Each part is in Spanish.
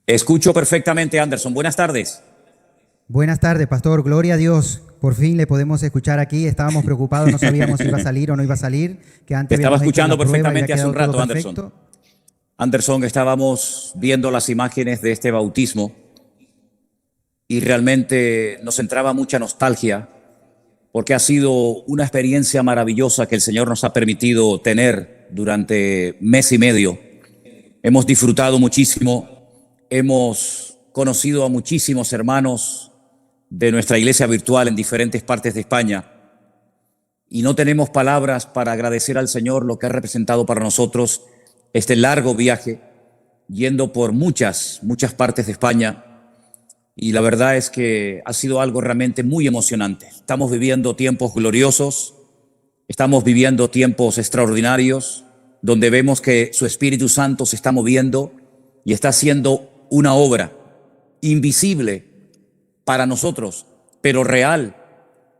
Escucho perfectamente, Anderson. Buenas tardes. Buenas tardes, pastor. Gloria a Dios. Por fin le podemos escuchar aquí. Estábamos preocupados, no sabíamos si iba a salir o no iba a salir. Que Te antes estaba habíamos hecho escuchando la prueba y había perfectamente hace quedado un todo rato, Anderson. perfecto. Anderson, estábamos viendo las imágenes de este bautismo y realmente nos entraba mucha nostalgia porque ha sido una experiencia maravillosa que el Señor nos ha permitido tener durante mes y medio. Hemos disfrutado muchísimo, hemos conocido a muchísimos hermanos de nuestra iglesia virtual en diferentes partes de España y no tenemos palabras para agradecer al Señor lo que ha representado para nosotros este largo viaje, yendo por muchas partes de España, y la verdad es que ha sido algo realmente muy emocionante. Estamos viviendo tiempos gloriosos, estamos viviendo tiempos extraordinarios, donde vemos que su Espíritu Santo se está moviendo y está haciendo una obra invisible para nosotros, pero real,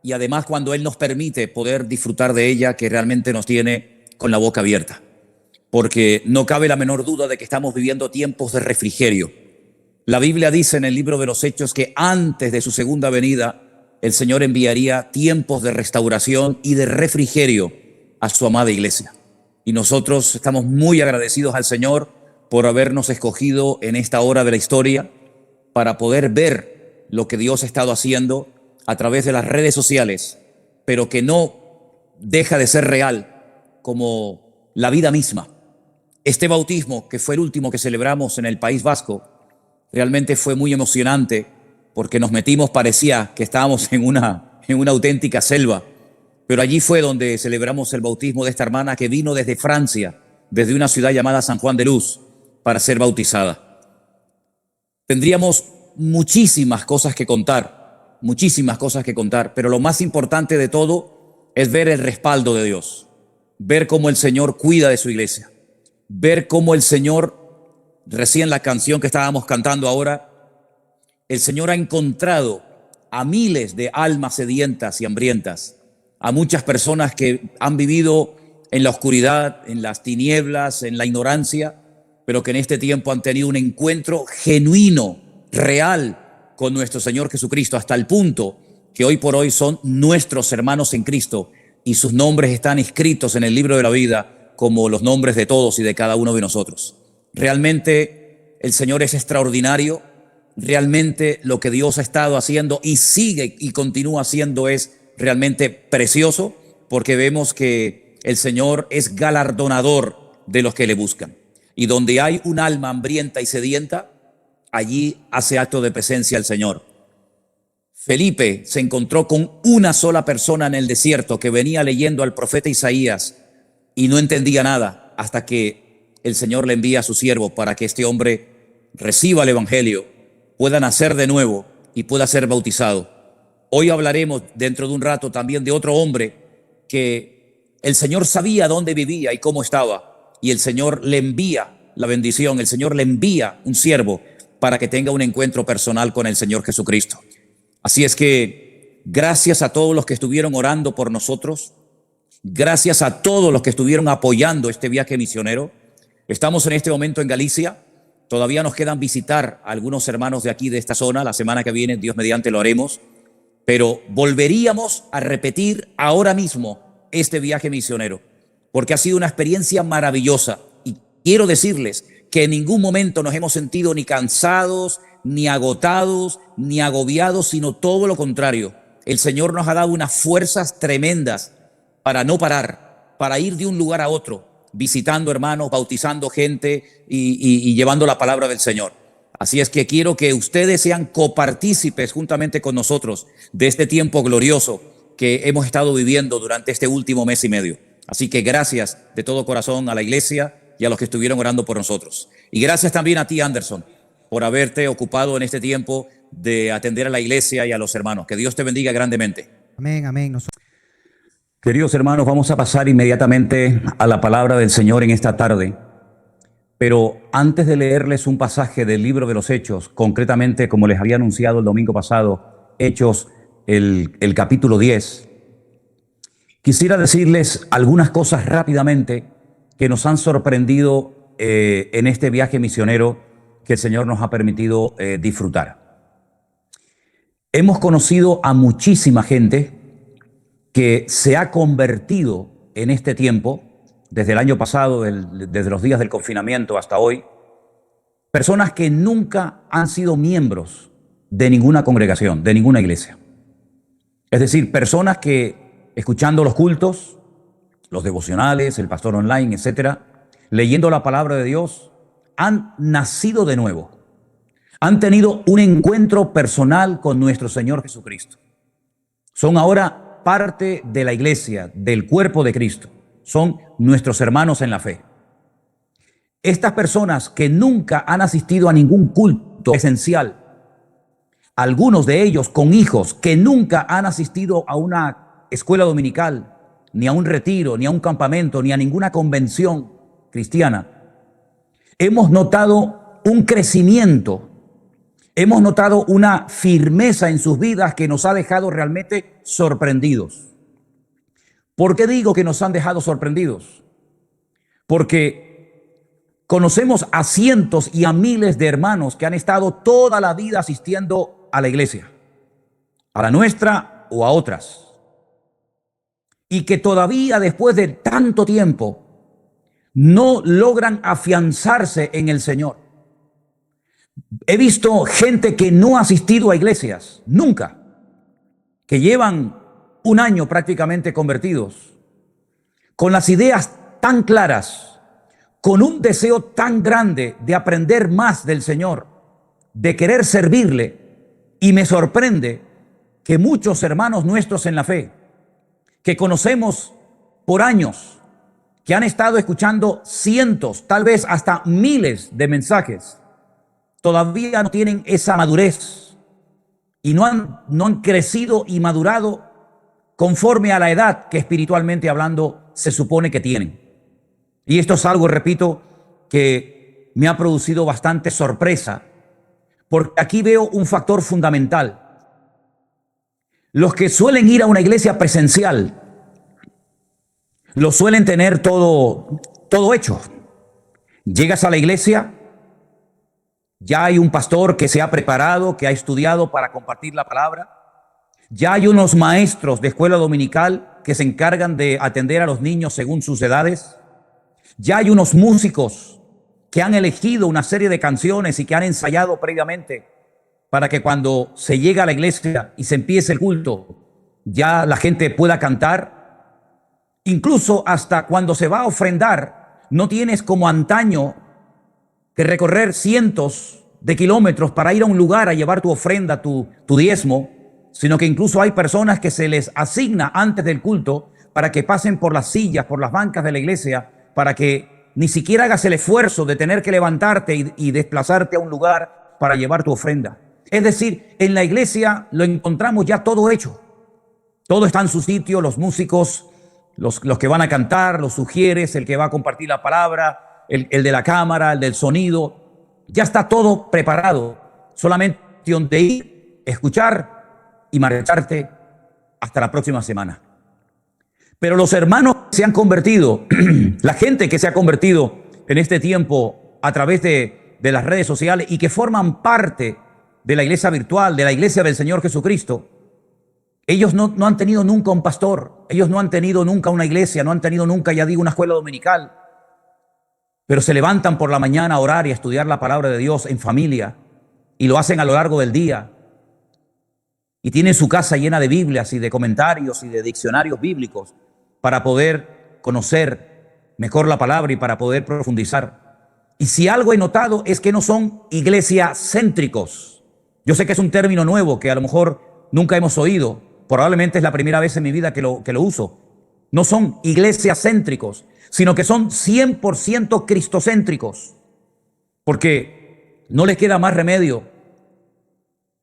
y además cuando Él nos permite poder disfrutar de ella, que realmente nos tiene con la boca abierta, porque no cabe la menor duda de que estamos viviendo tiempos de refrigerio. La Biblia dice en el libro de los Hechos que antes de su segunda venida, el Señor enviaría tiempos de restauración y de refrigerio a su amada iglesia. Y nosotros estamos muy agradecidos al Señor por habernos escogido en esta hora de la historia para poder ver lo que Dios ha estado haciendo a través de las redes sociales, pero que no deja de ser real como la vida misma. Este bautismo, que fue el último que celebramos en el País Vasco, realmente fue muy emocionante porque nos metimos, parecía que estábamos en una auténtica selva, pero allí fue donde celebramos el bautismo de esta hermana que vino desde Francia, desde una ciudad llamada San Juan de Luz, para ser bautizada. Tendríamos muchísimas cosas que contar, pero lo más importante de todo es ver el respaldo de Dios, ver cómo el Señor cuida de su iglesia, ver cómo el Señor, recién la canción que estábamos cantando ahora, el Señor ha encontrado a miles de almas sedientas y hambrientas, a muchas personas que han vivido en la oscuridad, en las tinieblas, en la ignorancia, pero que en este tiempo han tenido un encuentro genuino, real, con nuestro Señor Jesucristo, hasta el punto que hoy por hoy son nuestros hermanos en Cristo y sus nombres están escritos en el libro de la vida como los nombres de todos y de cada uno de nosotros. Realmente el Señor es extraordinario, realmente lo que Dios ha estado haciendo y sigue y continúa haciendo es realmente precioso, porque vemos que el Señor es galardonador de los que le buscan. Y donde hay un alma hambrienta y sedienta, allí hace acto de presencia el Señor. Felipe se encontró con una sola persona en el desierto que venía leyendo al profeta Isaías y no entendía nada hasta que el Señor le envía a su siervo para que este hombre reciba el evangelio, pueda nacer de nuevo y pueda ser bautizado. Hoy hablaremos dentro de un rato también de otro hombre que el Señor sabía dónde vivía y cómo estaba, y el Señor le envía la bendición, el Señor le envía un siervo para que tenga un encuentro personal con el Señor Jesucristo. Así es que gracias a todos los que estuvieron orando por nosotros, gracias a todos los que estuvieron apoyando este viaje misionero. Estamos en este momento en Galicia. Todavía nos quedan visitar a algunos hermanos de aquí, de esta zona. La semana que viene, Dios mediante, lo haremos. Pero volveríamos a repetir ahora mismo este viaje misionero, porque ha sido una experiencia maravillosa. Y quiero decirles que en ningún momento nos hemos sentido ni cansados, ni agotados, ni agobiados, sino todo lo contrario. El Señor nos ha dado unas fuerzas tremendas para no parar, para ir de un lugar a otro, visitando hermanos, bautizando gente y llevando la palabra del Señor. Así es que quiero que ustedes sean copartícipes juntamente con nosotros de este tiempo glorioso que hemos estado viviendo durante este último mes y medio. Así que gracias de todo corazón a la iglesia y a los que estuvieron orando por nosotros. Y gracias también a ti, Anderson, por haberte ocupado en este tiempo de atender a la iglesia y a los hermanos. Que Dios te bendiga grandemente. Amén, amén. Queridos hermanos, vamos a pasar inmediatamente a la palabra del Señor en esta tarde. Pero antes de leerles un pasaje del libro de los Hechos, concretamente como les había anunciado el domingo pasado, Hechos, el capítulo 10, quisiera decirles algunas cosas rápidamente que nos han sorprendido en este viaje misionero que el Señor nos ha permitido disfrutar. Hemos conocido a muchísima gente que se ha convertido en este tiempo, desde el año pasado, desde los días del confinamiento hasta hoy, personas que nunca han sido miembros de ninguna congregación, de ninguna iglesia. Es decir, personas que escuchando los cultos, los devocionales, el pastor online, etcétera, leyendo la palabra de Dios, han nacido de nuevo. Han tenido un encuentro personal con nuestro Señor Jesucristo. Son ahora parte de la iglesia, del cuerpo de Cristo. Son nuestros hermanos en la fe. Estas personas que nunca han asistido a ningún culto esencial, algunos de ellos con hijos que nunca han asistido a una escuela dominical, ni a un retiro, ni a un campamento, ni a ninguna convención cristiana, hemos notado un crecimiento, hemos notado una firmeza en sus vidas que nos ha dejado realmente sorprendidos. ¿Por qué digo que nos han dejado sorprendidos? Porque conocemos a cientos y a miles de hermanos que han estado toda la vida asistiendo a la iglesia, a la nuestra o a otras, y que todavía después de tanto tiempo no logran afianzarse en el Señor. He visto gente que no ha asistido a iglesias, nunca, que llevan un año prácticamente convertidos, con las ideas tan claras, con un deseo tan grande de aprender más del Señor, de querer servirle, y me sorprende que muchos hermanos nuestros en la fe, que conocemos por años, que han estado escuchando cientos, tal vez hasta miles de mensajes, todavía no tienen esa madurez y no han crecido y madurado conforme a la edad que espiritualmente hablando se supone que tienen. Y esto es algo, repito, que me ha producido bastante sorpresa, porque aquí veo un factor fundamental. Los que suelen ir a una iglesia presencial, lo suelen tener todo hecho. Llegas a la iglesia, ya hay un pastor que se ha preparado, que ha estudiado para compartir la palabra. Ya hay unos maestros de escuela dominical que se encargan de atender a los niños según sus edades. Ya hay unos músicos que han elegido una serie de canciones y que han ensayado previamente para que cuando se llega a la iglesia y se empiece el culto, ya la gente pueda cantar. Incluso hasta cuando se va a ofrendar, no tienes como antaño que recorrer cientos de kilómetros para ir a un lugar a llevar tu ofrenda, tu diezmo, sino que incluso hay personas que se les asigna antes del culto para que pasen por las sillas, por las bancas de la iglesia, para que ni siquiera hagas el esfuerzo de tener que levantarte y desplazarte a un lugar para llevar tu ofrenda. Es decir, en la iglesia lo encontramos ya todo hecho. Todo está en su sitio, los músicos, los que van a cantar, los sugieres, el que va a compartir la palabra, el de la cámara, el del sonido. Ya está todo preparado. Solamente de ir, escuchar y marcharte hasta la próxima semana. Pero los hermanos que se han convertido, la gente que se ha convertido en este tiempo a través de las redes sociales y que forman parte de la iglesia virtual, de la iglesia del Señor Jesucristo, ellos no han tenido nunca un pastor, ellos no han tenido nunca una iglesia, no han tenido nunca, ya digo, una escuela dominical, pero se levantan por la mañana a orar y a estudiar la palabra de Dios en familia y lo hacen a lo largo del día y tienen su casa llena de Biblias y de comentarios y de diccionarios bíblicos para poder conocer mejor la palabra y para poder profundizar. Y si algo he notado es que no son iglesiacéntricos. Yo sé que es un término nuevo que a lo mejor nunca hemos oído, probablemente es la primera vez en mi vida que lo uso. No son iglesiacéntricos, sino que son 100% cristocéntricos, porque no les queda más remedio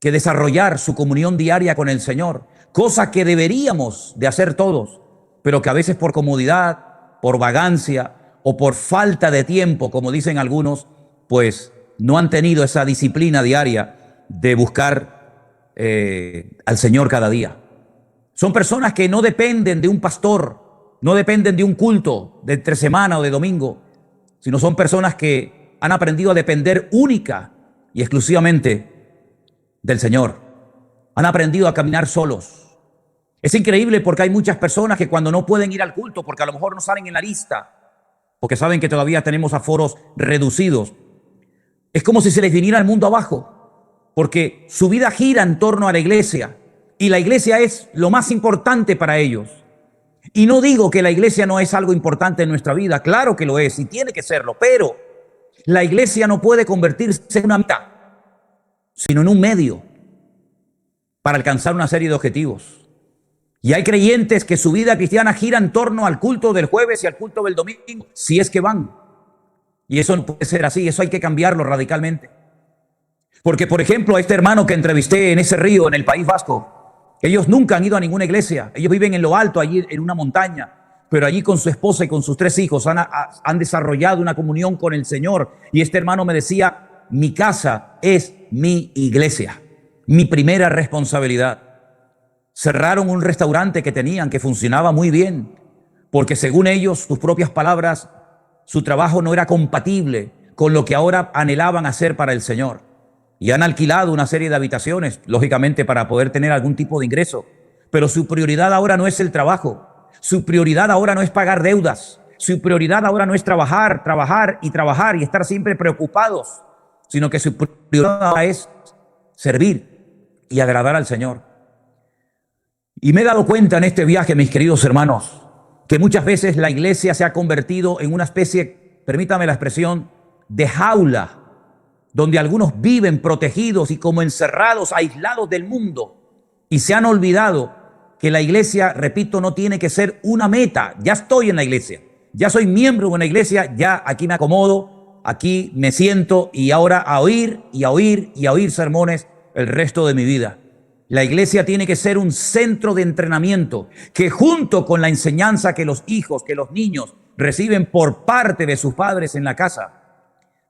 que desarrollar su comunión diaria con el Señor, cosa que deberíamos de hacer todos, pero que a veces por comodidad, por vagancia o por falta de tiempo, como dicen algunos, pues no han tenido esa disciplina diaria de buscar al Señor cada día. Son personas que no dependen de un pastor, no dependen de un culto de entre semana o de domingo, sino son personas que han aprendido a depender única y exclusivamente del Señor. Han aprendido a caminar solos. Es increíble porque hay muchas personas que cuando no pueden ir al culto, porque a lo mejor no salen en la lista, porque saben que todavía tenemos aforos reducidos, es como si se les viniera el mundo abajo, porque su vida gira en torno a la iglesia y la iglesia es lo más importante para ellos. Y no digo que la iglesia no es algo importante en nuestra vida, claro que lo es y tiene que serlo, pero la iglesia no puede convertirse en una meta, sino en un medio para alcanzar una serie de objetivos. Y hay creyentes que su vida cristiana gira en torno al culto del jueves y al culto del domingo, si es que van. Y eso no puede ser así, eso hay que cambiarlo radicalmente. Porque, por ejemplo, a este hermano que entrevisté en ese río, en el País Vasco, ellos nunca han ido a ninguna iglesia. Ellos viven en lo alto, allí en una montaña, pero allí con su esposa y con sus 3 hijos han desarrollado una comunión con el Señor. Y este hermano me decía, mi casa es mi iglesia, mi primera responsabilidad. Cerraron un restaurante que tenían, que funcionaba muy bien, porque según ellos, sus propias palabras, su trabajo no era compatible con lo que ahora anhelaban hacer para el Señor. Y han alquilado una serie de habitaciones, lógicamente para poder tener algún tipo de ingreso. Pero su prioridad ahora no es el trabajo. Su prioridad ahora no es pagar deudas. Su prioridad ahora no es trabajar y estar siempre preocupados, sino que su prioridad ahora es servir y agradar al Señor. Y me he dado cuenta en este viaje, mis queridos hermanos, que muchas veces la iglesia se ha convertido en una especie, permítame la expresión, de jaula, donde algunos viven protegidos y como encerrados, aislados del mundo, y se han olvidado que la iglesia, repito, no tiene que ser una meta. Ya estoy en la iglesia, ya soy miembro de una iglesia, ya aquí me acomodo, aquí me siento y ahora a oír sermones el resto de mi vida. La iglesia tiene que ser un centro de entrenamiento que junto con la enseñanza que los hijos, que los niños reciben por parte de sus padres en la casa,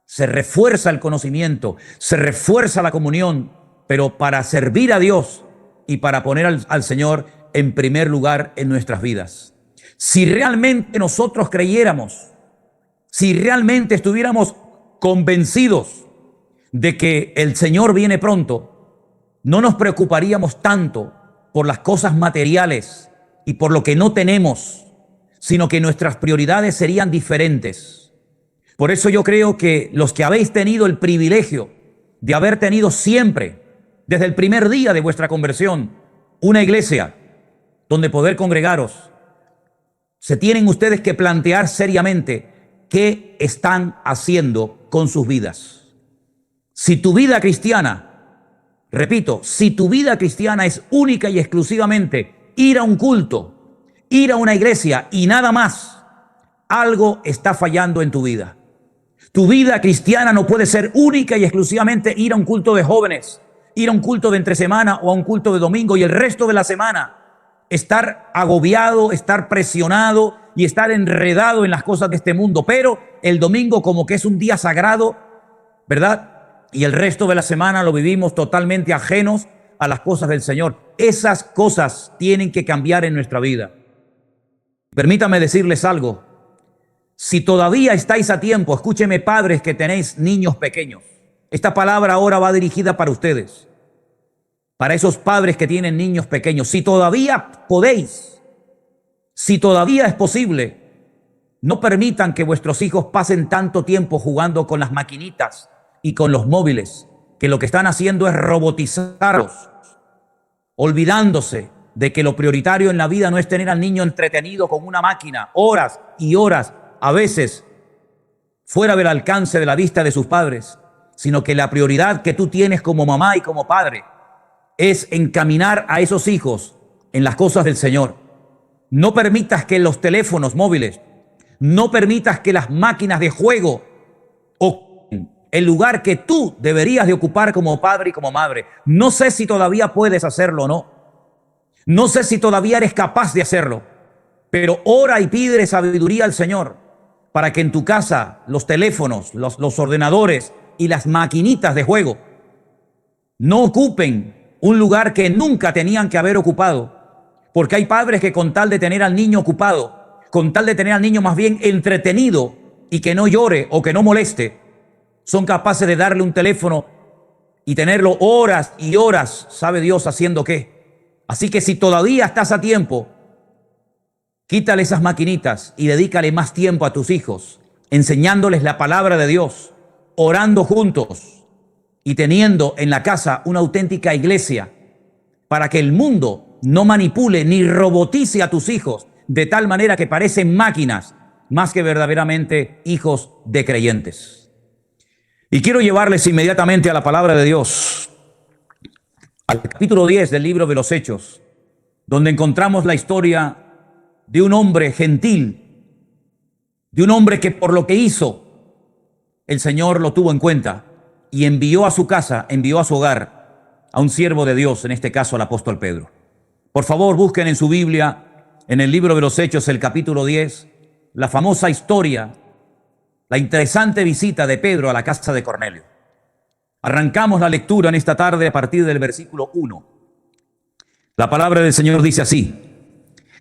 se refuerza el conocimiento, se refuerza la comunión, pero para servir a Dios y para poner al Señor en primer lugar en nuestras vidas. Si realmente nosotros creyéramos, si realmente estuviéramos convencidos de que el Señor viene pronto, no nos preocuparíamos tanto por las cosas materiales y por lo que no tenemos, sino que nuestras prioridades serían diferentes. Por eso yo creo que los que habéis tenido el privilegio de haber tenido siempre, desde el primer día de vuestra conversión, una iglesia donde poder congregaros, se tienen ustedes que plantear seriamente qué están haciendo con sus vidas. Si tu vida cristiana, repito, si tu vida cristiana es única y exclusivamente ir a un culto, ir a una iglesia y nada más, algo está fallando en tu vida. Tu vida cristiana no puede ser única y exclusivamente ir a un culto de jóvenes, ir a un culto de entre semana o a un culto de domingo y el resto de la semana estar agobiado, estar presionado y estar enredado en las cosas de este mundo. Pero el domingo como que es un día sagrado, ¿verdad? Y el resto de la semana lo vivimos totalmente ajenos a las cosas del Señor. Esas cosas tienen que cambiar en nuestra vida. Permítame decirles algo. Si todavía estáis a tiempo, escúcheme padres que tenéis niños pequeños. Esta palabra ahora va dirigida para ustedes. Para esos padres que tienen niños pequeños. Si todavía podéis, si todavía es posible, no permitan que vuestros hijos pasen tanto tiempo jugando con las maquinitas y con los móviles, que lo que están haciendo es robotizarlos, olvidándose de que lo prioritario en la vida no es tener al niño entretenido con una máquina, horas y horas, a veces fuera del alcance de la vista de sus padres, sino que la prioridad que tú tienes como mamá y como padre es encaminar a esos hijos en las cosas del Señor. No permitas que los teléfonos móviles, no permitas que las máquinas de juego ocupen el lugar que tú deberías de ocupar como padre y como madre. No sé si todavía puedes hacerlo o no. No sé si todavía eres capaz de hacerlo, pero ora y pide sabiduría al Señor para que en tu casa los teléfonos, los ordenadores y las maquinitas de juego no ocupen un lugar que nunca tenían que haber ocupado. Porque hay padres que con tal de tener al niño ocupado, con tal de tener al niño más bien entretenido y que no llore o que no moleste, son capaces de darle un teléfono y tenerlo horas y horas, sabe Dios haciendo qué. Así que si todavía estás a tiempo, quítale esas maquinitas y dedícale más tiempo a tus hijos, enseñándoles la palabra de Dios, orando juntos y teniendo en la casa una auténtica iglesia para que el mundo no manipule ni robotice a tus hijos de tal manera que parecen máquinas más que verdaderamente hijos de creyentes. Y quiero llevarles inmediatamente a la palabra de Dios, al capítulo 10 del libro de los Hechos, donde encontramos la historia de un hombre gentil, de un hombre que por lo que hizo, el Señor lo tuvo en cuenta y envió a su casa, envió a su hogar a un siervo de Dios, en este caso al apóstol Pedro. Por favor, busquen en su Biblia, en el libro de los Hechos, el capítulo 10, la famosa historia, la interesante visita de Pedro a la casa de Cornelio. Arrancamos la lectura en esta tarde a partir del versículo 1. La palabra del Señor dice así.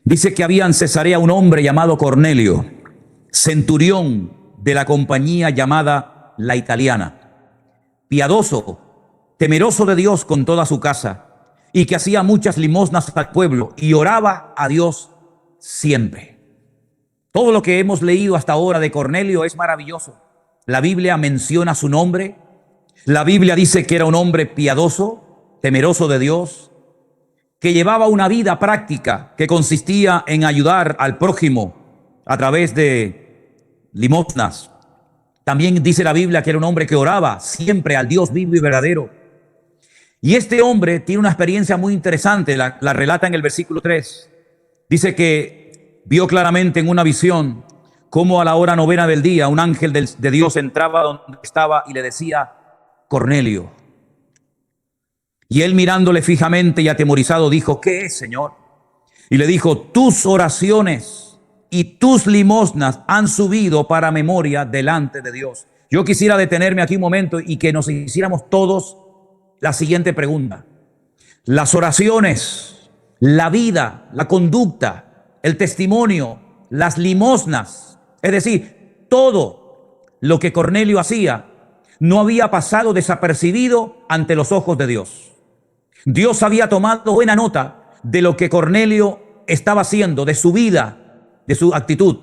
Dice que había en Cesarea un hombre llamado Cornelio, centurión de la compañía llamada La Italiana, piadoso, temeroso de Dios con toda su casa, y que hacía muchas limosnas al pueblo y oraba a Dios siempre. Todo lo que hemos leído hasta ahora de Cornelio es maravilloso. La Biblia menciona su nombre. La Biblia dice que era un hombre piadoso, temeroso de Dios, que llevaba una vida práctica que consistía en ayudar al prójimo a través de limosnas. También dice la Biblia que era un hombre que oraba siempre al Dios vivo y verdadero. Y este hombre tiene una experiencia muy interesante, la relata en el versículo 3. Dice que vio claramente en una visión cómo a la hora novena del día un ángel de Dios entraba donde estaba y le decía: Cornelio. Y él, mirándole fijamente y atemorizado, dijo: ¿qué es, Señor? Y le dijo: tus oraciones y tus limosnas han subido para memoria delante de Dios. Yo quisiera detenerme aquí un momento y que nos hiciéramos todos la siguiente pregunta. Las oraciones, la vida, la conducta, el testimonio, las limosnas, es decir, todo lo que Cornelio hacía no había pasado desapercibido ante los ojos de Dios. Dios había tomado buena nota de lo que Cornelio estaba haciendo, de su vida, de su actitud.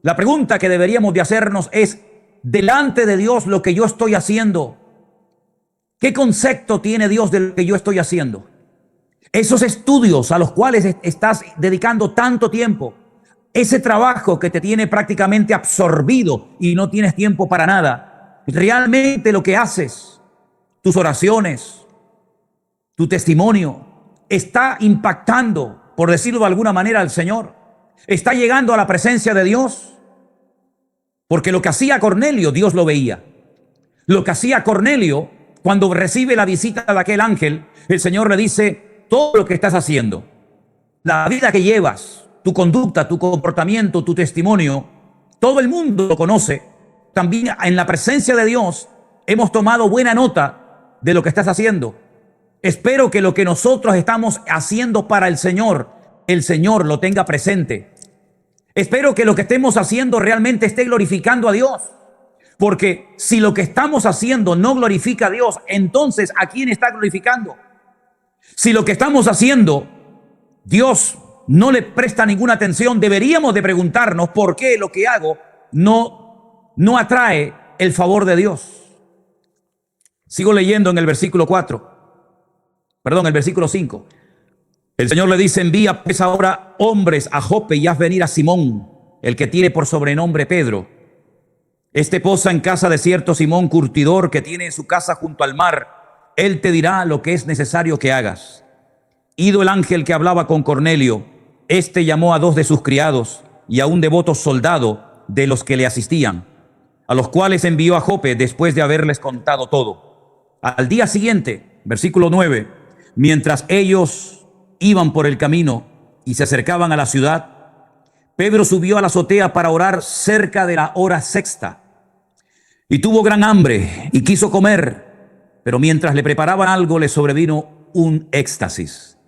La pregunta que deberíamos de hacernos es: delante de Dios, lo que yo estoy haciendo, ¿qué concepto tiene Dios de lo que yo estoy haciendo? Esos estudios a los cuales estás dedicando tanto tiempo, ese trabajo que te tiene prácticamente absorbido y no tienes tiempo para nada, realmente lo que haces, tus oraciones, tu testimonio, está impactando, por decirlo de alguna manera, al Señor. Está llegando a la presencia de Dios. Porque lo que hacía Cornelio, Dios lo veía. Lo que hacía Cornelio, cuando recibe la visita de aquel ángel, el Señor le dice: todo lo que estás haciendo, la vida que llevas, tu conducta, tu comportamiento, tu testimonio, todo el mundo lo conoce. También en la presencia de Dios hemos tomado buena nota de lo que estás haciendo. Espero que lo que nosotros estamos haciendo para el Señor lo tenga presente. Espero que lo que estemos haciendo realmente esté glorificando a Dios. Porque si lo que estamos haciendo no glorifica a Dios, entonces ¿a quién está glorificando? Si lo que estamos haciendo, Dios no le presta ninguna atención, deberíamos de preguntarnos por qué lo que hago no atrae el favor de Dios. Sigo leyendo en el versículo 5. El Señor le dice: envía pues ahora hombres a Jope y haz venir a Simón, el que tiene por sobrenombre Pedro. Este posa en casa de cierto Simón curtidor que tiene en su casa junto al mar. Él te dirá lo que es necesario que hagas. Ido el ángel que hablaba con Cornelio, este llamó a 2 de sus criados y a un devoto soldado de los que le asistían, a los cuales envió a Jope después de haberles contado todo. Al día siguiente, versículo 9, mientras ellos iban por el camino y se acercaban a la ciudad, Pedro subió a la azotea para orar cerca de la hora sexta. Y tuvo gran hambre y quiso comer, pero mientras le preparaban algo le sobrevino un éxtasis.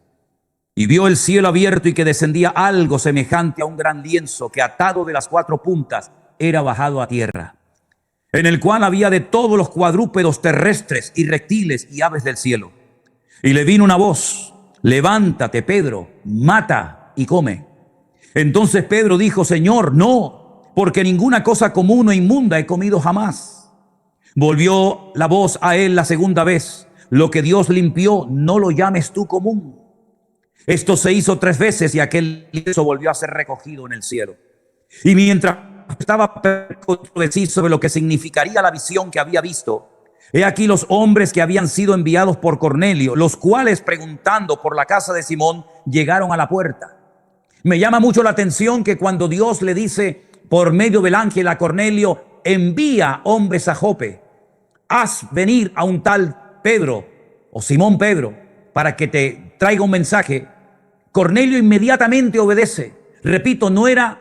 Y vio el cielo abierto y que descendía algo semejante a un gran lienzo que, atado de las 4 puntas, era bajado a tierra. en el cual había de todos los cuadrúpedos terrestres y reptiles y aves del cielo. Y le vino una voz: levántate, Pedro, mata y come. Entonces Pedro dijo: Señor, no, porque ninguna cosa común o inmunda he comido jamás. Volvió la voz a él la segunda vez: lo que Dios limpió, no lo llames tú común. Esto se hizo 3 veces y aquel lienzo volvió a ser recogido en el cielo. Y mientras estaba preciso sobre lo que significaría la visión que había visto, he aquí los hombres que habían sido enviados por Cornelio, los cuales, preguntando por la casa de Simón, llegaron a la puerta. Me llama mucho la atención que cuando Dios le dice por medio del ángel a Cornelio: envía hombres a Jope, haz venir a un tal Pedro o Simón Pedro para que te traiga un mensaje, Cornelio inmediatamente obedece. Repito, no era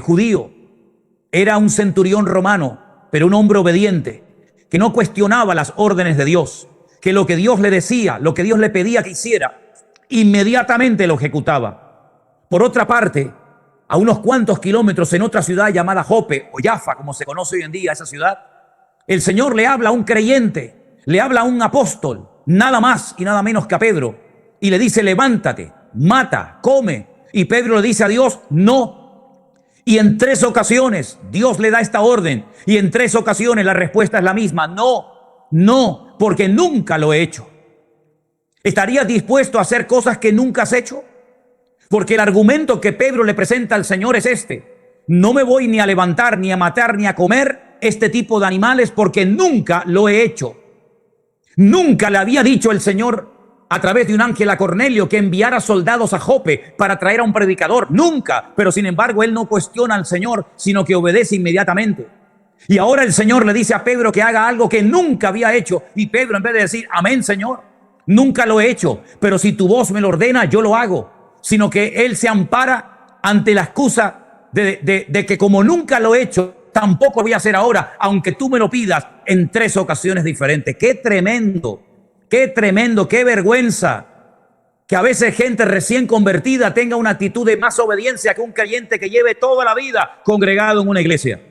judío, era un centurión romano, pero un hombre obediente, que no cuestionaba las órdenes de Dios, que lo que Dios le decía, lo que Dios le pedía que hiciera, inmediatamente lo ejecutaba. Por otra parte, a unos cuantos kilómetros, en otra ciudad llamada Jope, o Jaffa, como se conoce hoy en día esa ciudad, el Señor le habla a un creyente, le habla a un apóstol, nada más y nada menos que a Pedro, y le dice: levántate, mata, come. Y Pedro le dice a Dios: no. Y en 3 ocasiones Dios le da esta orden, y en 3 ocasiones la respuesta es la misma: no, no, porque nunca lo he hecho. ¿Estarías dispuesto a hacer cosas que nunca has hecho? Porque el argumento que Pedro le presenta al Señor es este: no me voy ni a levantar, ni a matar, ni a comer este tipo de animales, porque nunca lo he hecho. Nunca le había dicho el Señor a través de un ángel a Cornelio que enviara soldados a Jope para traer a un predicador. Nunca. Pero sin embargo, él no cuestiona al Señor, sino que obedece inmediatamente. Y ahora el Señor le dice a Pedro que haga algo que nunca había hecho. Y Pedro, en vez de decir: amén, Señor, nunca lo he hecho, pero si tu voz me lo ordena, yo lo hago. Sino que él se ampara ante la excusa de que como nunca lo he hecho, tampoco voy a hacer ahora, aunque tú me lo pidas, en 3 ocasiones diferentes. ¡Qué tremendo! ¡Qué tremendo! ¡Qué vergüenza! Que a veces gente recién convertida tenga una actitud de más obediencia que un creyente que lleve toda la vida congregado en una iglesia.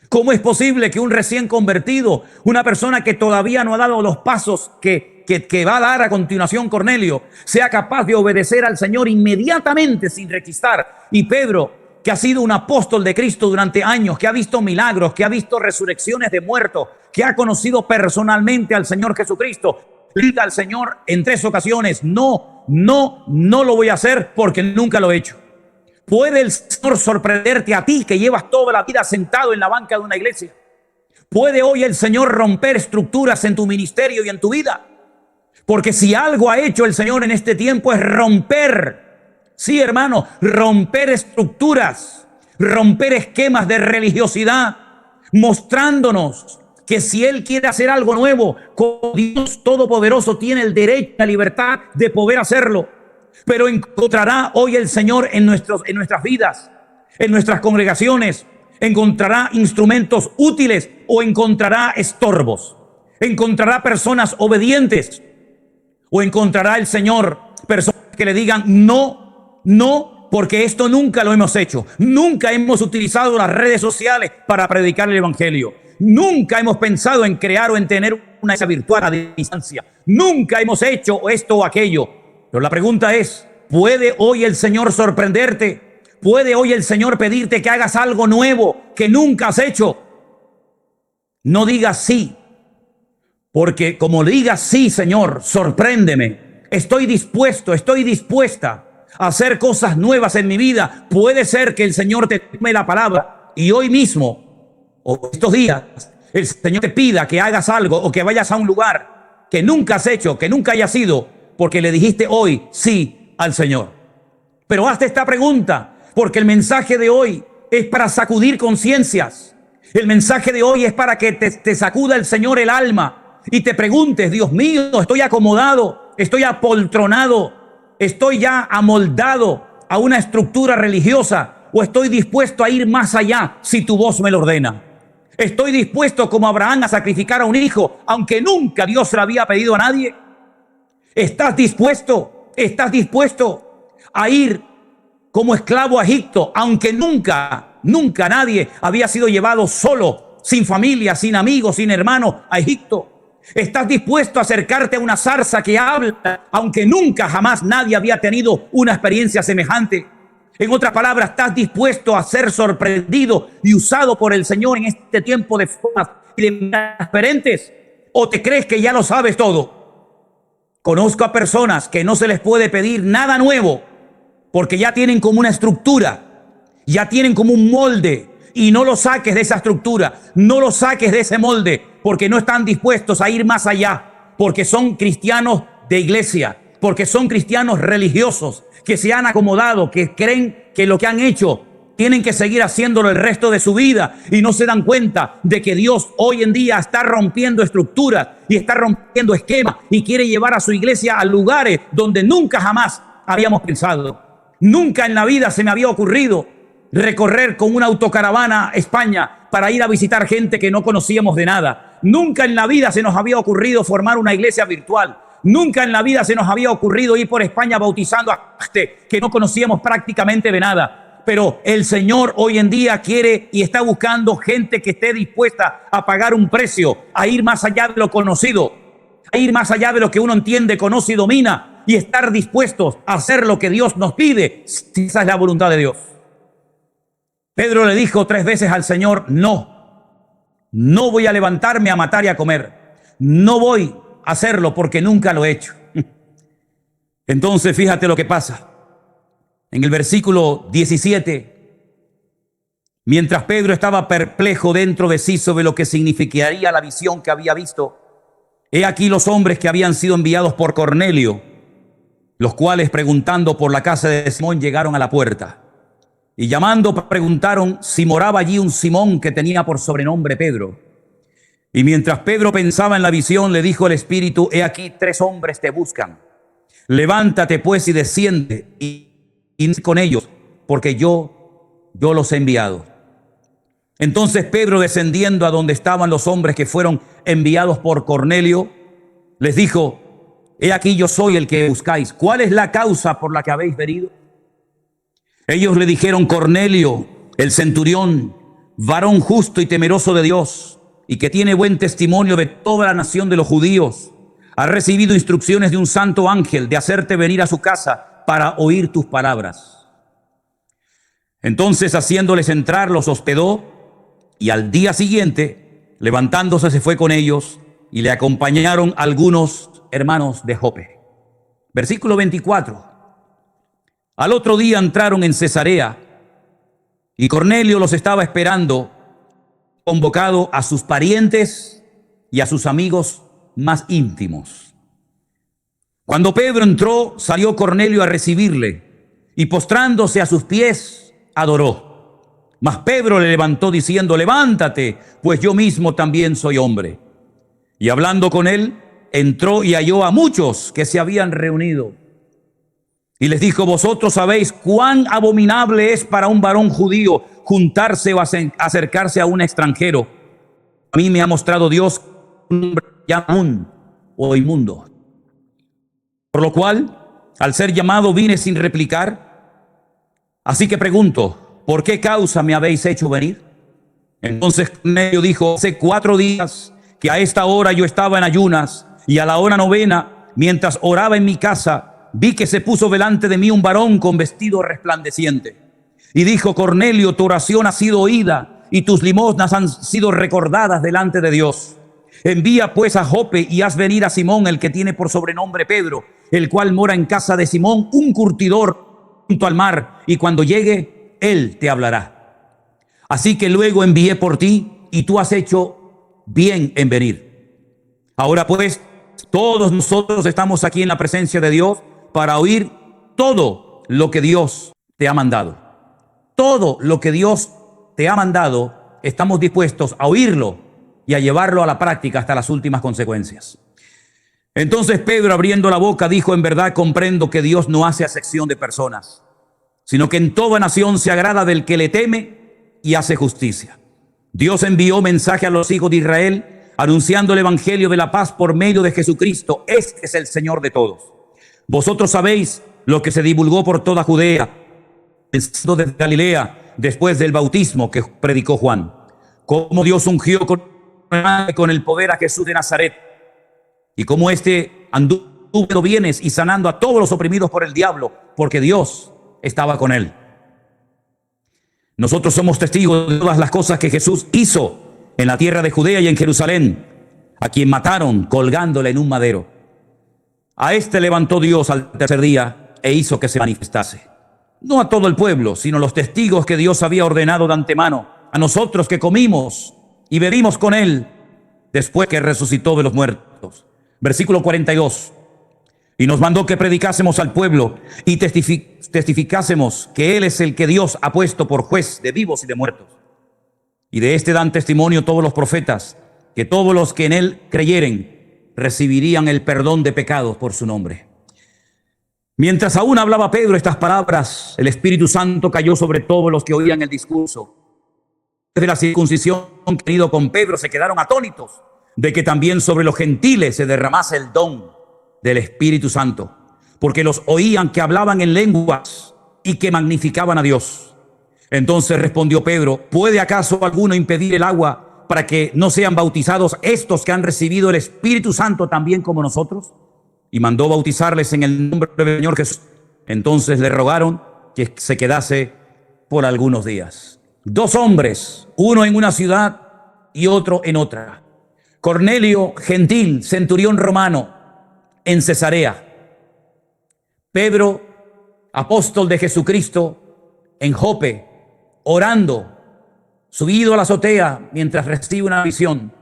¿Cómo es posible que un recién convertido, una persona que todavía no ha dado los pasos que va a dar a continuación Cornelio, sea capaz de obedecer al Señor inmediatamente sin rechistar? Y Pedro, que ha sido un apóstol de Cristo durante años, que ha visto milagros, que ha visto resurrecciones de muertos, que ha conocido personalmente al Señor Jesucristo, grita al Señor en 3 ocasiones: no lo voy a hacer porque nunca lo he hecho. ¿Puede el Señor sorprenderte a ti que llevas toda la vida sentado en la banca de una iglesia? ¿Puede hoy el Señor romper estructuras en tu ministerio y en tu vida? Porque si algo ha hecho el Señor en este tiempo es romper, sí, hermano, romper estructuras, romper esquemas de religiosidad, mostrándonos que si Él quiere hacer algo nuevo, Dios Todopoderoso tiene el derecho y la libertad de poder hacerlo. Pero encontrará hoy el Señor en nuestras vidas, en nuestras congregaciones, encontrará instrumentos útiles o encontrará estorbos. Encontrará personas obedientes o encontrará el Señor personas que le digan: no, porque esto nunca lo hemos hecho. Nunca hemos utilizado las redes sociales para predicar el evangelio. Nunca hemos pensado en crear o en tener una iglesia virtual a distancia. Nunca hemos hecho esto o aquello. Pero la pregunta es: ¿puede hoy el Señor sorprenderte? ¿Puede hoy el Señor pedirte que hagas algo nuevo que nunca has hecho? No digas sí, porque como digas sí, Señor, sorpréndeme. Estoy dispuesta a hacer cosas nuevas en mi vida. Puede ser que el Señor te tome la palabra y hoy mismo o estos días el Señor te pida que hagas algo o que vayas a un lugar que nunca has hecho, que nunca hayas ido, porque le dijiste hoy sí al Señor. Pero hazte esta pregunta, porque el mensaje de hoy es para sacudir conciencias. El mensaje de hoy es para que te sacuda el Señor el alma y te preguntes: Dios mío, estoy acomodado, estoy apoltronado, estoy ya amoldado a una estructura religiosa, o estoy dispuesto a ir más allá si tu voz me lo ordena. Estoy dispuesto, como Abraham, a sacrificar a un hijo, aunque nunca Dios se lo había pedido a nadie. ¿Estás dispuesto a ir como esclavo a Egipto, aunque nunca nadie había sido llevado solo sin familia, sin amigos, sin hermanos, a Egipto? ¿Estás dispuesto a acercarte a una zarza que habla, aunque nunca jamás nadie había tenido una experiencia semejante? En otras palabras, ¿estás dispuesto a ser sorprendido y usado por el Señor en este tiempo de formas y de maneras diferentes? ¿O te crees que ya lo sabes todo? Conozco a personas que no se les puede pedir nada nuevo porque ya tienen como una estructura, ya tienen como un molde, y no lo saques de esa estructura, no lo saques de ese molde, porque no están dispuestos a ir más allá, porque son cristianos de iglesia, porque son cristianos religiosos, que se han acomodado, que creen que lo que han hecho tienen que seguir haciéndolo el resto de su vida, y no se dan cuenta de que Dios hoy en día está rompiendo estructuras y está rompiendo esquemas y quiere llevar a su iglesia a lugares donde nunca jamás habíamos pensado. Nunca en la vida se me había ocurrido recorrer con una autocaravana España para ir a visitar gente que no conocíamos de nada. Nunca en la vida se nos había ocurrido formar una iglesia virtual. Nunca en la vida se nos había ocurrido ir por España bautizando a gente que no conocíamos prácticamente de nada. Pero el Señor hoy en día quiere y está buscando gente que esté dispuesta a pagar un precio, a ir más allá de lo conocido, a ir más allá de lo que uno entiende, conoce y domina, y estar dispuestos a hacer lo que Dios nos pide, si esa es la voluntad de Dios. Pedro le dijo 3 veces al Señor: no voy a levantarme a matar y a comer. No voy a hacerlo porque nunca lo he hecho. Entonces fíjate lo que pasa. En el versículo 17, mientras Pedro estaba perplejo dentro de sí sobre lo que significaría la visión que había visto, he aquí los hombres que habían sido enviados por Cornelio, los cuales, preguntando por la casa de Simón, llegaron a la puerta. Y llamando preguntaron si moraba allí un Simón que tenía por sobrenombre Pedro. Y mientras Pedro pensaba en la visión, le dijo el Espíritu: he aquí 3 hombres te buscan. Levántate pues y desciende y con ellos, porque yo los he enviado. Entonces Pedro, descendiendo a donde estaban los hombres que fueron enviados por Cornelio, les dijo: he aquí yo soy el que buscáis. ¿Cuál es la causa por la que habéis venido? Ellos le dijeron: Cornelio, el centurión, varón justo y temeroso de Dios, y que tiene buen testimonio de toda la nación de los judíos, ha recibido instrucciones de un santo ángel de hacerte venir a su casa para oír tus palabras. Entonces, haciéndoles entrar, los hospedó, y al día siguiente, levantándose, se fue con ellos, y le acompañaron algunos hermanos de Jope. Versículo 24. Al otro día entraron en Cesarea, y Cornelio los estaba esperando, convocado a sus parientes y a sus amigos más íntimos. Cuando Pedro entró, salió Cornelio a recibirle, y postrándose a sus pies, adoró. Mas Pedro le levantó diciendo: levántate, pues yo mismo también soy hombre. Y hablando con él, entró y halló a muchos que se habían reunido. Y les dijo: vosotros sabéis cuán abominable es para un varón judío juntarse o acercarse a un extranjero. A mí me ha mostrado Dios un hombre llamado o inmundo. Por lo cual, al ser llamado, vine sin replicar. Así que pregunto: ¿por qué causa me habéis hecho venir? Entonces Cornelio dijo: hace 4 días que a esta hora yo estaba en ayunas, y a la hora 9, mientras oraba en mi casa, vi que se puso delante de mí un varón con vestido resplandeciente. Y dijo: Cornelio, tu oración ha sido oída y tus limosnas han sido recordadas delante de Dios. Envía pues a Jope y haz venir a Simón, el que tiene por sobrenombre Pedro, el cual mora en casa de Simón, un curtidor junto al mar, y cuando llegue, él te hablará. Así que luego envié por ti, y tú has hecho bien en venir. Ahora pues, todos nosotros estamos aquí en la presencia de Dios para oír todo lo que Dios te ha mandado. Todo lo que Dios te ha mandado, estamos dispuestos a oírlo y a llevarlo a la práctica hasta las últimas consecuencias. Entonces Pedro, abriendo la boca, dijo: en verdad comprendo que Dios no hace acepción de personas, sino que en toda nación se agrada del que le teme y hace justicia. Dios envió mensaje a los hijos de Israel, anunciando el evangelio de la paz por medio de Jesucristo. Este es el Señor de todos. Vosotros sabéis lo que se divulgó por toda Judea, desde Galilea, después del bautismo que predicó Juan, cómo Dios ungió con el poder a Jesús de Nazaret y cómo éste anduvo bienes y sanando a todos los oprimidos por el diablo, porque Dios estaba con él. Nosotros somos testigos de todas las cosas que Jesús hizo en la tierra de Judea y en Jerusalén, a quien mataron colgándole en un madero. A este levantó Dios al tercer día e hizo que se manifestase. No a todo el pueblo, sino los testigos que Dios había ordenado de antemano, a nosotros que comimos y bebimos con él después que resucitó de los muertos. Versículo 42. Y nos mandó que predicásemos al pueblo y testificásemos que él es el que Dios ha puesto por juez de vivos y de muertos. Y de este dan testimonio todos los profetas, que todos los que en él creyeren recibirían el perdón de pecados por su nombre. Mientras aún hablaba Pedro estas palabras, el Espíritu Santo cayó sobre todos los que oían el discurso. Desde la circuncisión que han ido con Pedro se quedaron atónitos de que también sobre los gentiles se derramase el don del Espíritu Santo, porque los oían que hablaban en lenguas y que magnificaban a Dios. Entonces respondió Pedro: ¿puede acaso alguno impedir el agua para que no sean bautizados estos que han recibido el Espíritu Santo también como nosotros? Y mandó bautizarles en el nombre del Señor Jesús. Entonces le rogaron que se quedase por algunos días. Dos hombres, uno en una ciudad y otro en otra. Cornelio, gentil, centurión romano, en Cesarea. Pedro, apóstol de Jesucristo, en Jope, orando, subido a la azotea mientras recibe una visión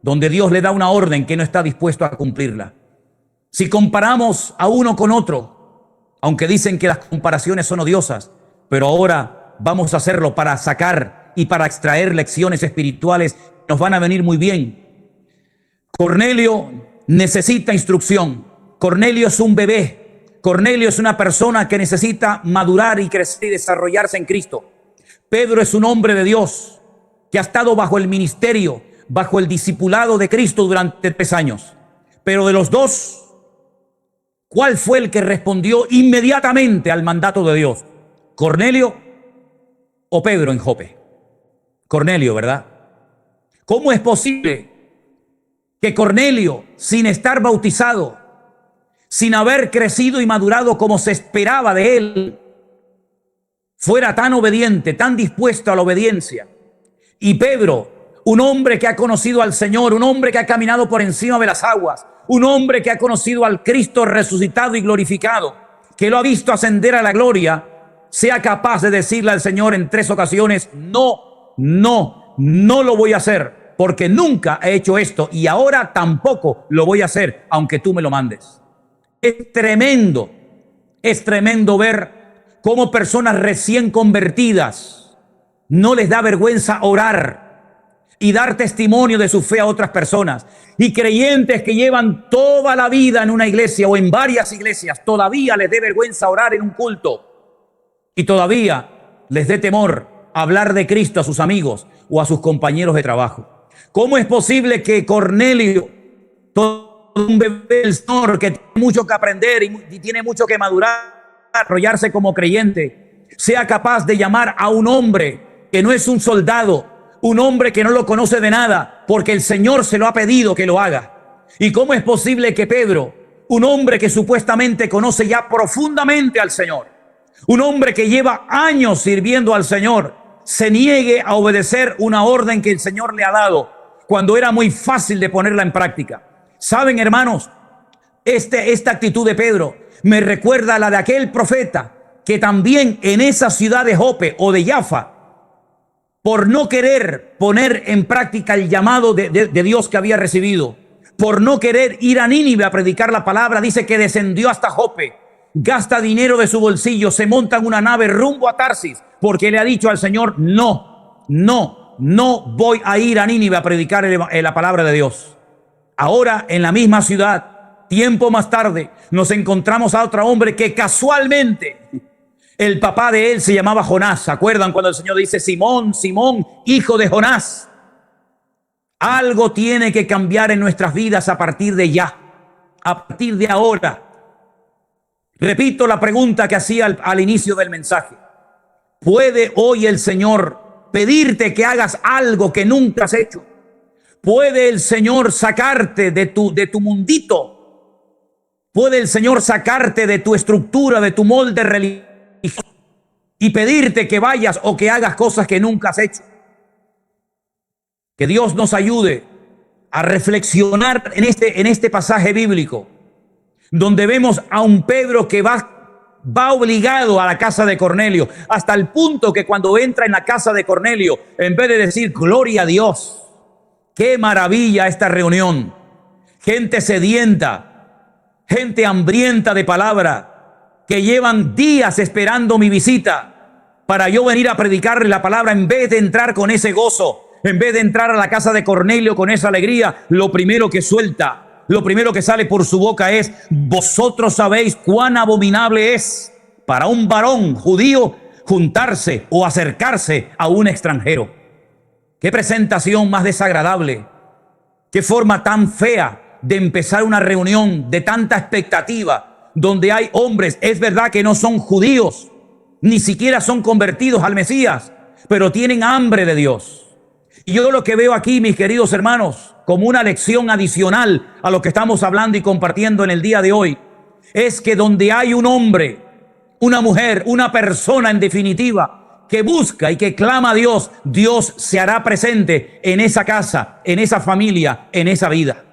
donde Dios le da una orden que no está dispuesto a cumplirla. Si comparamos a uno con otro, aunque dicen que las comparaciones son odiosas, pero ahora vamos a hacerlo para sacar y para extraer lecciones espirituales que nos van a venir muy bien. Cornelio necesita instrucción. Cornelio es un bebé. Cornelio es una persona que necesita madurar y crecer y desarrollarse en Cristo. Pedro es un hombre de Dios que ha estado bajo el ministerio, bajo el discipulado de Cristo durante 3 años. Pero de los dos, ¿cuál fue el que respondió inmediatamente al mandato de Dios? ¿Cornelio o Pedro en Jope? Cornelio, ¿verdad? ¿Cómo es posible que Cornelio, sin estar bautizado, sin haber crecido y madurado como se esperaba de él, fuera tan obediente, tan dispuesto a la obediencia? Y Pedro, un hombre que ha conocido al Señor, un hombre que ha caminado por encima de las aguas, un hombre que ha conocido al Cristo resucitado y glorificado, que lo ha visto ascender a la gloria, sea capaz de decirle al Señor en 3 ocasiones: no lo voy a hacer, porque nunca he hecho esto y ahora tampoco lo voy a hacer, aunque tú me lo mandes. Es tremendo ver cómo personas recién convertidas no les da vergüenza orar y dar testimonio de su fe a otras personas. Y creyentes que llevan toda la vida en una iglesia o en varias iglesias, todavía les dé vergüenza orar en un culto y todavía les dé temor hablar de Cristo a sus amigos o a sus compañeros de trabajo. ¿Cómo es posible que Cornelio, un bebé del Señor que tiene mucho que aprender y tiene mucho que madurar, desarrollarse como creyente, sea capaz de llamar a un hombre que no es un soldado, un hombre que no lo conoce de nada, porque el Señor se lo ha pedido que lo haga? ¿Y cómo es posible que Pedro, un hombre que supuestamente conoce ya profundamente al Señor, un hombre que lleva años sirviendo al Señor, se niegue a obedecer una orden que el Señor le ha dado cuando era muy fácil de ponerla en práctica? ¿Saben, hermanos? Esta actitud de Pedro me recuerda a la de aquel profeta que también en esa ciudad de Jope o de Jaffa, por no querer poner en práctica el llamado de Dios que había recibido, por no querer ir a Nínive a predicar la palabra, dice que descendió hasta Jope, gasta dinero de su bolsillo, se monta en una nave rumbo a Tarsis, porque le ha dicho al Señor: no voy a ir a Nínive a predicar la palabra de Dios. Ahora, en la misma ciudad, tiempo más tarde, nos encontramos a otro hombre que casualmente el papá de él se llamaba Jonás. ¿Se acuerdan cuando el Señor dice: Simón, Simón, hijo de Jonás? Algo tiene que cambiar en nuestras vidas a partir de ya, a partir de ahora. Repito la pregunta que hacía al inicio del mensaje: ¿puede hoy el Señor pedirte que hagas algo que nunca has hecho. Puede el Señor sacarte de tu mundito. Puede el Señor sacarte de tu estructura, de tu molde religioso y pedirte que vayas o que hagas cosas que nunca has hecho. Que Dios nos ayude a reflexionar en este pasaje bíblico, donde vemos a un Pedro que va obligado a la casa de Cornelio, hasta el punto que cuando entra en la casa de Cornelio, en vez de decir gloria a Dios, qué maravilla esta reunión, gente sedienta, gente hambrienta de palabra, que llevan días esperando mi visita para yo venir a predicarles la palabra, en vez de entrar con ese gozo, en vez de entrar a la casa de Cornelio con esa alegría, lo primero que suelta, lo primero que sale por su boca es: vosotros sabéis cuán abominable es para un varón judío juntarse o acercarse a un extranjero. Qué presentación más desagradable, qué forma tan fea de empezar una reunión de tanta expectativa, donde hay hombres, es verdad que no son judíos, ni siquiera son convertidos al Mesías, pero tienen hambre de Dios. Y yo lo que veo aquí, mis queridos hermanos, como una lección adicional a lo que estamos hablando y compartiendo en el día de hoy, es que donde hay un hombre, una mujer, una persona en definitiva, que busca y que clama a Dios, Dios se hará presente en esa casa, en esa familia, en esa vida.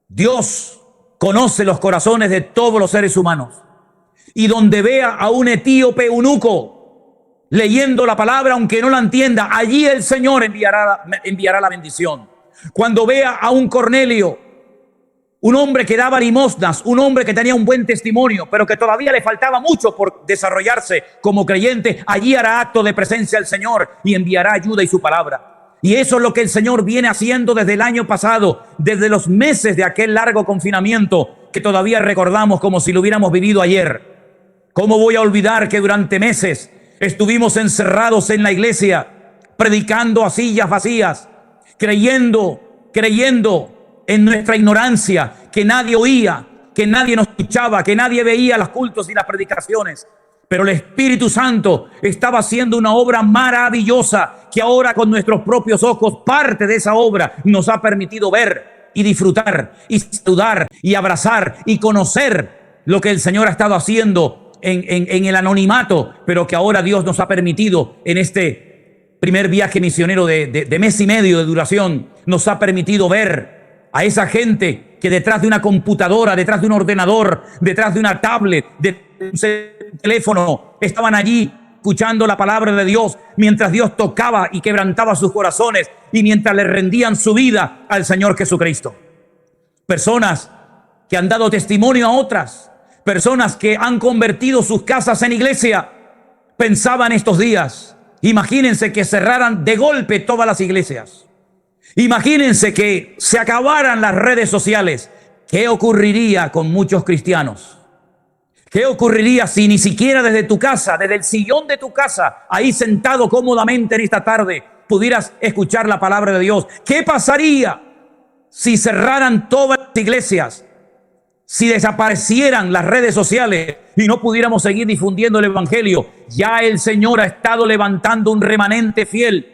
Dios conoce los corazones de todos los seres humanos. Y donde vea a un etíope eunuco leyendo la palabra, aunque no la entienda, allí el Señor enviará la bendición. Cuando vea a un Cornelio, un hombre que daba limosnas, un hombre que tenía un buen testimonio, pero que todavía le faltaba mucho por desarrollarse como creyente, allí hará acto de presencia el Señor y enviará ayuda y su palabra. Y eso es lo que el Señor viene haciendo desde el año pasado, desde los meses de aquel largo confinamiento que todavía recordamos como si lo hubiéramos vivido ayer. ¿Cómo voy a olvidar que durante meses estuvimos encerrados en la iglesia, predicando a sillas vacías, creyendo en nuestra ignorancia, que nadie oía, que nadie nos escuchaba, que nadie veía los cultos y las predicaciones? Pero el Espíritu Santo estaba haciendo una obra maravillosa, que ahora con nuestros propios ojos, parte de esa obra nos ha permitido ver y disfrutar y saludar y abrazar y conocer lo que el Señor ha estado haciendo en el anonimato, pero que ahora Dios nos ha permitido en este primer viaje misionero de mes y medio de duración, nos ha permitido ver a esa gente que detrás de una computadora, detrás de un ordenador, detrás de una tablet, de un teléfono, estaban allí escuchando la palabra de Dios, mientras Dios tocaba y quebrantaba sus corazones y mientras le rendían su vida al Señor Jesucristo. Personas que han dado testimonio a otras, personas que han convertido sus casas en iglesia. Pensaban estos días, imagínense que cerraran de golpe todas las iglesias. Imagínense que se acabaran las redes sociales. ¿Qué ocurriría con muchos cristianos? ¿Qué ocurriría si ni siquiera desde tu casa, desde el sillón de tu casa, ahí sentado cómodamente en esta tarde, pudieras escuchar la palabra de Dios? ¿Qué pasaría si cerraran todas las iglesias? Si desaparecieran las redes sociales y no pudiéramos seguir difundiendo el evangelio. Ya el Señor ha estado levantando un remanente fiel.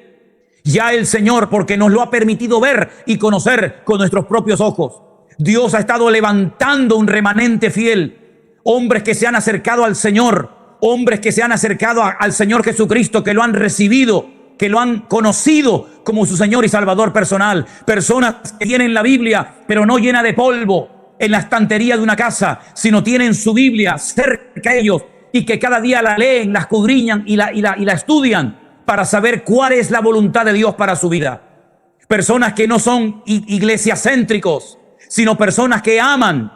Ya el Señor, porque nos lo ha permitido ver y conocer con nuestros propios ojos, Dios ha estado levantando un remanente fiel. Hombres que se han acercado al Señor, hombres que se han acercado al Señor Jesucristo, que lo han recibido, que lo han conocido como su Señor y Salvador personal. Personas que tienen la Biblia, pero no llena de polvo en la estantería de una casa, sino tienen su Biblia cerca de ellos y que cada día la leen, la escudriñan y la estudian para saber cuál es la voluntad de Dios para su vida. Personas que no son iglesiacéntricos, sino personas que aman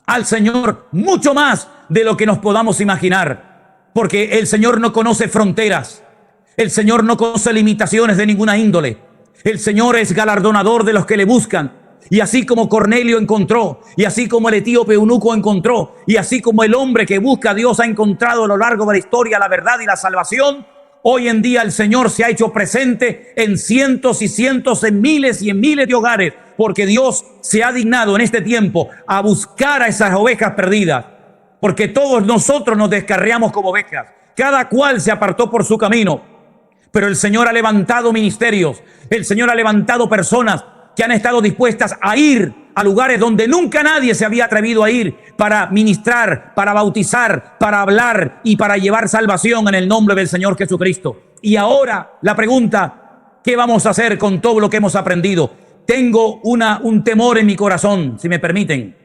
al Señor mucho más de lo que nos podamos imaginar, porque el Señor no conoce fronteras, el Señor no conoce limitaciones de ninguna índole. El Señor es galardonador de los que le buscan. Y así como Cornelio encontró, y así como el etíope eunuco encontró, y así como el hombre que busca a Dios ha encontrado a lo largo de la historia la verdad y la salvación, hoy en día el Señor se ha hecho presente en cientos y cientos, en miles y en miles de hogares, porque Dios se ha dignado en este tiempo a buscar a esas ovejas perdidas, porque todos nosotros nos descarriamos como ovejas, cada cual se apartó por su camino, Pero el Señor ha levantado ministerios, el Señor ha levantado personas que han estado dispuestas a ir a lugares donde nunca nadie se había atrevido a ir para ministrar, para bautizar, para hablar y para llevar salvación en el nombre del Señor Jesucristo. Y ahora la pregunta, ¿qué vamos a hacer con todo lo que hemos aprendido? Tengo un temor en mi corazón, si me permiten,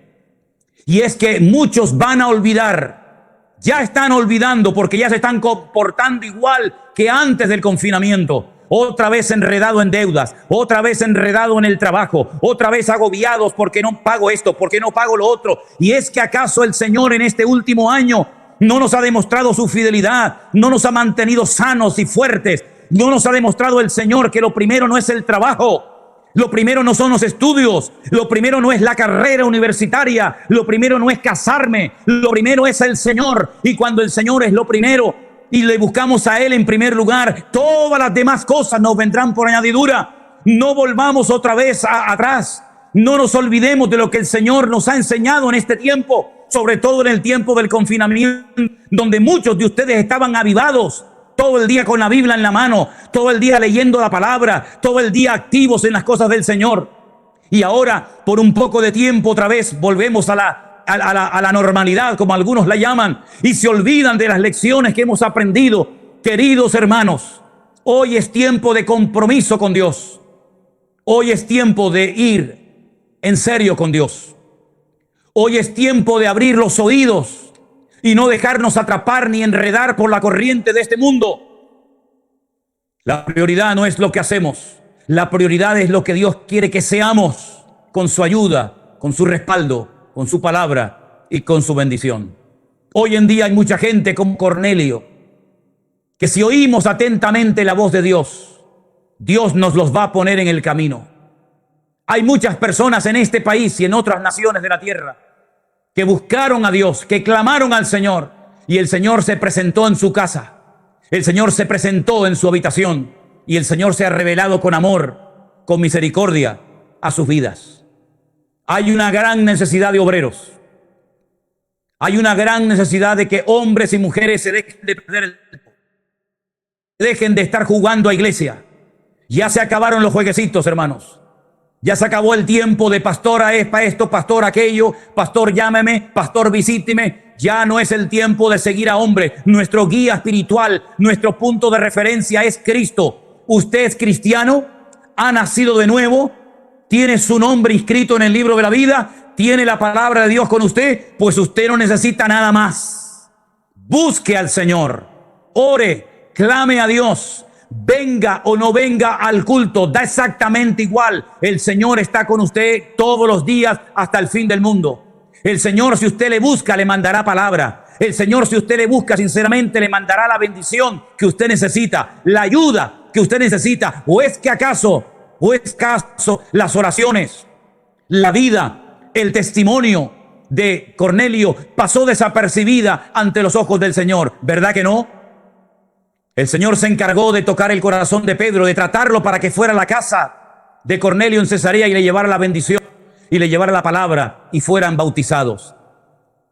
y es que muchos van a olvidar, ya están olvidando porque ya se están comportando igual que antes del confinamiento. Otra vez enredado en deudas, otra vez enredado en el trabajo, otra vez agobiados porque no pago esto, porque no pago lo otro. Y es que acaso el Señor en este último año no nos ha demostrado su fidelidad, no nos ha mantenido sanos y fuertes, no nos ha demostrado el Señor que lo primero no es el trabajo, lo primero no son los estudios, lo primero no es la carrera universitaria, lo primero no es casarme, lo primero es el Señor. Y cuando el Señor es lo primero y le buscamos a Él en primer lugar, todas las demás cosas nos vendrán por añadidura. No volvamos otra vez atrás. No nos olvidemos de lo que el Señor nos ha enseñado en este tiempo, sobre todo en el tiempo del confinamiento, donde muchos de ustedes estaban avivados, todo el día con la Biblia en la mano, todo el día leyendo la palabra, todo el día activos en las cosas del Señor. Y ahora, por un poco de tiempo, otra vez volvemos a la normalidad, como algunos la llaman, y se olvidan de las lecciones que hemos aprendido. Queridos hermanos, hoy es tiempo de compromiso con Dios. Hoy es tiempo de ir en serio con Dios. Hoy es tiempo de abrir los oídos y no dejarnos atrapar ni enredar por la corriente de este mundo. La prioridad no es lo que hacemos. La prioridad es lo que Dios quiere que seamos, con su ayuda, con su respaldo, con su palabra y con su bendición. Hoy en día hay mucha gente como Cornelio, que si oímos atentamente la voz de Dios, Dios nos los va a poner en el camino. Hay muchas personas en este país y en otras naciones de la tierra que buscaron a Dios, que clamaron al Señor, y el Señor se presentó en su casa, el Señor se presentó en su habitación, y el Señor se ha revelado con amor, con misericordia a sus vidas. Hay una gran necesidad de obreros. Hay una gran necesidad de que hombres y mujeres se dejen de perder el tiempo, dejen de estar jugando a iglesia. Ya se acabaron los jueguecitos, hermanos. Ya se acabó el tiempo de pastora es para esto, pastor aquello, pastor llámeme, pastor visíteme. Ya no es el tiempo de seguir a hombre. Nuestro guía espiritual, nuestro punto de referencia es Cristo. Usted es cristiano, ha nacido de nuevo, tiene su nombre inscrito en el libro de la vida, tiene la palabra de Dios con usted, pues usted no necesita nada más. Busque al Señor, ore, clame a Dios. Venga o no venga al culto, da exactamente igual. El Señor está con usted todos los días hasta el fin del mundo. El Señor, si usted le busca, le mandará palabra. El Señor, si usted le busca sinceramente, le mandará la bendición que usted necesita, la ayuda que usted necesita. ¿O es acaso las oraciones, la vida, el testimonio de Cornelio pasó desapercibida ante los ojos del Señor? ¿Verdad que no? El Señor se encargó de tocar el corazón de Pedro, de tratarlo para que fuera a la casa de Cornelio en Cesarea y le llevara la bendición y le llevara la palabra y fueran bautizados.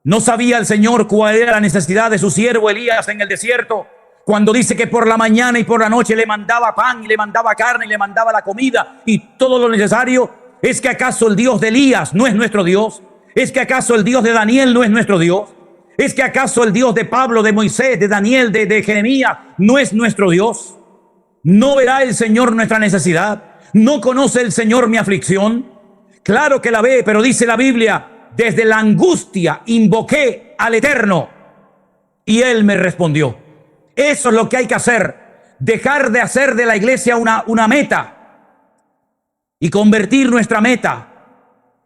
¿No sabía el Señor cuál era la necesidad de su siervo Elías en el desierto? Cuando dice que por la mañana y por la noche le mandaba pan y le mandaba carne y le mandaba la comida y todo lo necesario. ¿Es que acaso el Dios de Elías no es nuestro Dios? ¿Es que acaso el Dios de Daniel no es nuestro Dios? ¿Es que acaso el Dios de Pablo, de Moisés, de Daniel, de Jeremías no es nuestro Dios? ¿No verá el Señor nuestra necesidad? ¿No conoce el Señor mi aflicción? Claro que la ve, pero dice la Biblia, desde la angustia invoqué al Eterno y Él me respondió. Eso es lo que hay que hacer, dejar de hacer de la iglesia una meta y convertir nuestra meta,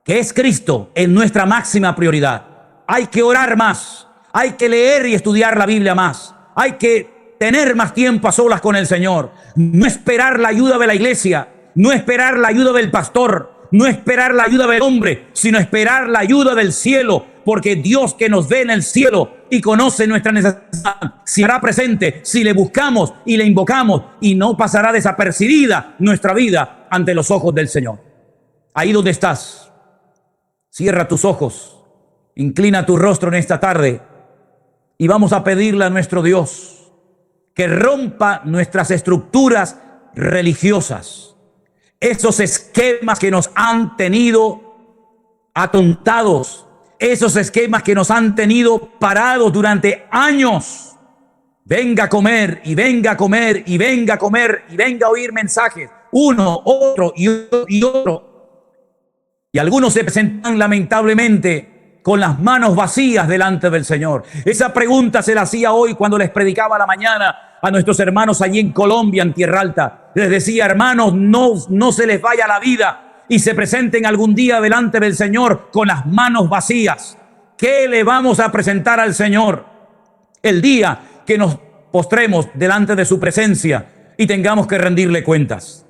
que es Cristo, en nuestra máxima prioridad. Hay que orar más, hay que leer y estudiar la Biblia más, hay que tener más tiempo a solas con el Señor, no esperar la ayuda de la iglesia, no esperar la ayuda del pastor, no esperar la ayuda del hombre, sino esperar la ayuda del cielo, porque Dios que nos ve en el cielo y conoce nuestra necesidad, se hará presente si le buscamos y le invocamos, y no pasará desapercibida nuestra vida ante los ojos del Señor. Ahí donde estás, cierra tus ojos. Inclina tu rostro en esta tarde y vamos a pedirle a nuestro Dios que rompa nuestras estructuras religiosas, esos esquemas que nos han tenido atontados, esos esquemas que nos han tenido parados durante años. Venga a comer y venga a comer y venga a comer y venga a oír mensajes, uno, otro y otro. Y algunos se presentan lamentablemente con las manos vacías delante del Señor. Esa pregunta se la hacía hoy cuando les predicaba a la mañana a nuestros hermanos allí en Colombia, en Tierra Alta. Les decía, hermanos, no se les vaya la vida y se presenten algún día delante del Señor con las manos vacías. ¿Qué le vamos a presentar al Señor el día que nos postremos delante de su presencia y tengamos que rendirle cuentas?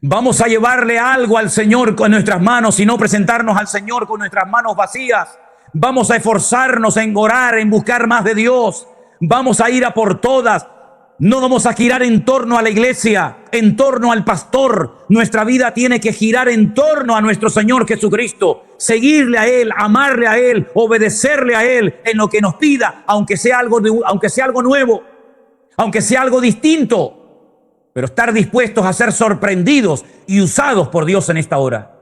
Vamos a llevarle algo al Señor con nuestras manos y no presentarnos al Señor con nuestras manos vacías. Vamos a esforzarnos en orar, en buscar más de Dios. Vamos a ir a por todas. No vamos a girar en torno a la iglesia, en torno al pastor. Nuestra vida tiene que girar en torno a nuestro Señor Jesucristo. Seguirle a Él, amarle a Él, obedecerle a Él en lo que nos pida, aunque sea algo nuevo, aunque sea algo distinto. Pero estar dispuestos a ser sorprendidos y usados por Dios en esta hora.